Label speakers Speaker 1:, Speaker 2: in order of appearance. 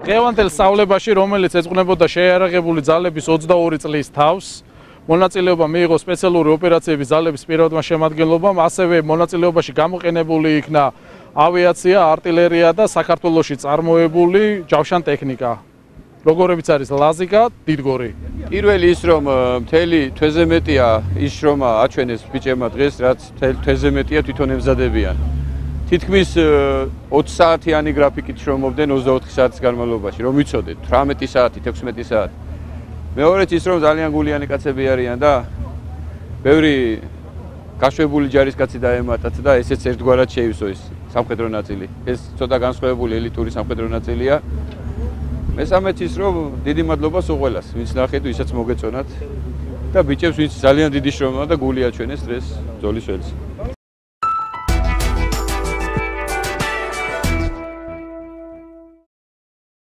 Speaker 1: დღევანდელ სწავლებაში, რომელიც ეძღვნებოდა შეიარაღებული ძალების 22 წლის თავს, მონაწილეობა მიიღო სპეციალური ოპერაციების ძალების პირადმა შემადგენლობამ, ასევე მონაწილეობაში გამოყენებული იქნა ავიაცია, არტილერია და საქართველოში წარმოებული ჯავშან ტექნიკა. როგორებიც არის ლაზიკა, დიდგორი.
Speaker 2: პირველი ის რომ მთელი თვეზე მეტია ის რომ აჩვენეს ბიჭებმა დღეს, რაც თვეზე მეტია თვითონ ემზადებიან. თითქმის 20 საათიანი გრაფიკით შრომობდნენ 24 საათის განმავლობაში, რომ ვიცოდეთ 18 საათი, 16 საათი. მეორეც ის რომ ძალიან გულიანი კაცები არიან და ბევრი გაშვებული ჯარისკაცი დაემატათ და ესეც ერთგვარად შეივსო ის სამხედრო ნაწილი. ეს ცოტა განსხვავებული ელიტური სამხედრო ნაწილია. მესამეც ის რომ დიდი მადლობა სულ ყველას, ვინც ნახეთ, ვისაც მოგეწონათ და ბიჭებს ვინც ძალიან დიდი შრომა და გული აჩვენეს დღეს ბრძოლის ველზე.